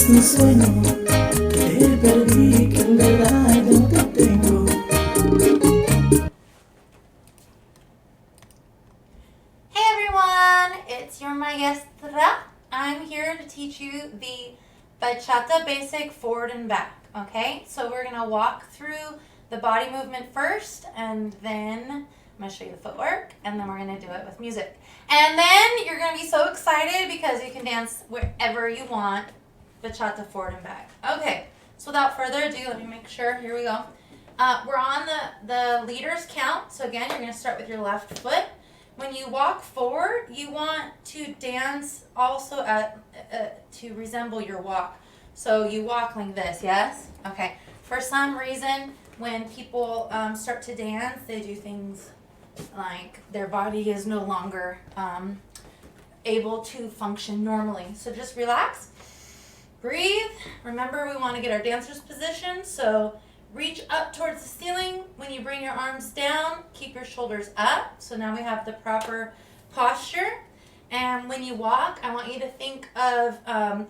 es mi sueño, te perdí, que en verdad no te tengo. Hey everyone, it's your Maestra. I'm here to teach you the Bachata basic forward and back, okay? So we're gonna walk through the body movement first, and then I'm gonna show you the footwork, and then we're gonna do it with music. And then you're gonna be so excited because you can dance wherever you want, Bachata forward and back. Okay, so without further ado, let me make sure, here we go. We're on the leaders count, so again, you're gonna start with your left foot. When you walk forward, you want to dance also to resemble your walk. So you walk like this, yes? Okay. For some reason, when people start to dance, they do things like their body is no longer able to function normally. So just relax, breathe. Remember, we want to get our dancer's position. So reach up towards the ceiling. When you bring your arms down, keep your shoulders up. So now we have the proper posture. And when you walk, I want you to think of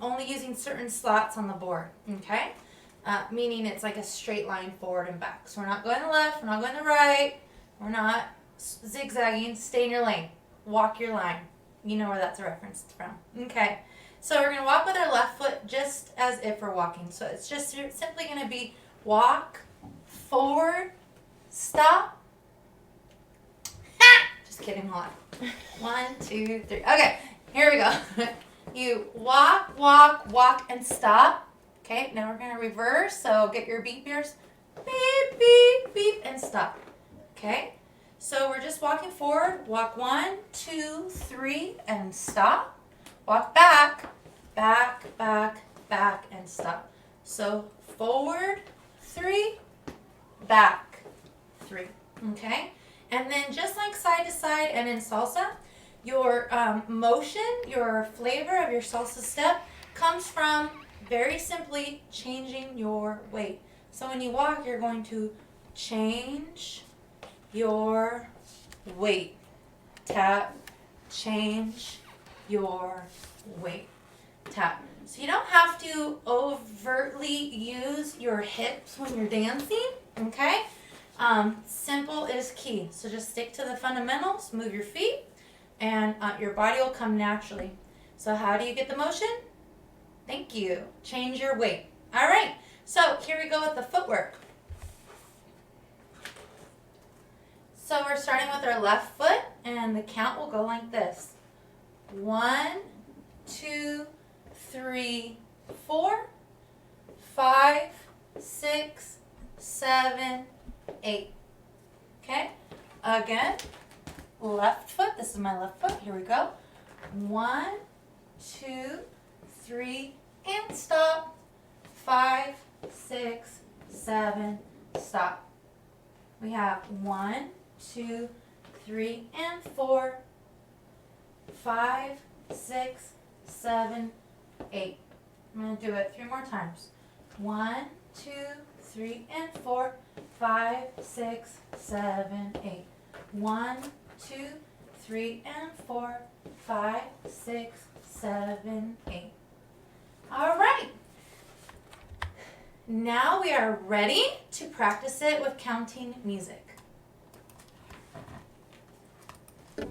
only using certain slots on the board, okay? Meaning it's like a straight line forward and back. So we're not going to the left, we're not going to the right, we're not zigzagging. Stay in your lane. Walk your line. You know where that's a reference from. Okay. So we're going to walk with our left foot just as if we're walking. So it's just simply going to be walk, forward, stop. Just kidding, hold on. 1, 2, 3. Okay, here we go. You walk, walk, walk, and stop. Okay, now we're going to reverse. So get your beep ears. Beep, beep, beep, and stop. Okay, so we're just walking forward. Walk 1, 2, 3, and stop. Walk back, back, back, back, and stop. So forward, 3, back, 3. Okay? And then just like side to side and in salsa, your motion, your flavor of your salsa step comes from very simply changing your weight. So when you walk, you're going to change your weight. Tap, change your weight. Tap. So you don't have to overtly use your hips when you're dancing, okay? Simple is key. So just stick to the fundamentals, move your feet, and your body will come naturally. So how do you get the motion? Thank you. Change your weight. All right, so here we go with the footwork. So we're starting with our left foot, and the count will go like this. 1, 2, 3, 4, 5, 6, 7, 8. Okay? Again, left foot. This is my left foot. Here we go. 1, 2, 3, and stop. 5, 6, 7, stop. We have 1, 2, 3, and 4, 5, 6, 7, 8. I'm going to do it 3 more times. 1, 2, 3, and 4, 5, 6, 7, 8. 1, 2, 3, and 4, 5, 6, 7, 8. All right. Now we are ready to practice it with counting music.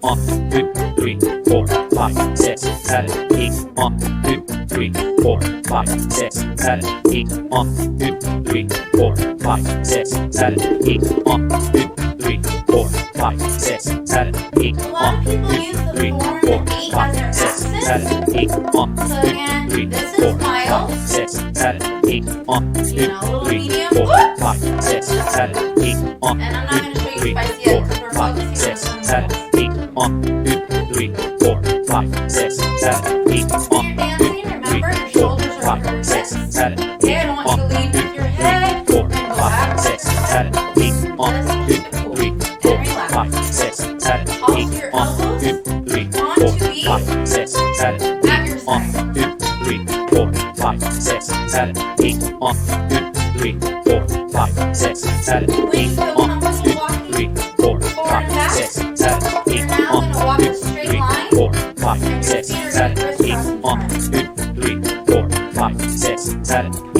1, 2, 3, 4, 5, 6, 7, 8. 1, 2, 3, 4, 5, 6, 7, 8. 1, 2, 3, 4, 5, 6, 7, 8. 1, 2, 3, 4, 5, 6, 7, 8. A lot of people use the 4 and the 8 as their accents. So again, this is mild. 6, 7, 8. 1, 2, You know, a little 3, medium. 4, 5, 6, 7, 8. 1, And I'm not going to show you 3, spicy yet 4, because we're 5, focusing 6, on 7, some 8. 1, 2, 3, 4, 5, 6, 7, 8. When you're dancing, remember your shoulders are over your hips. Okay, I don't want you to lean with your head and go back. Just keep it cool and relax. Also your elbows on to each at your side. When you feel comfortable walking forward and back, you're now going to walk a straight line, and your feet are going to crisscross in front. 5, 6,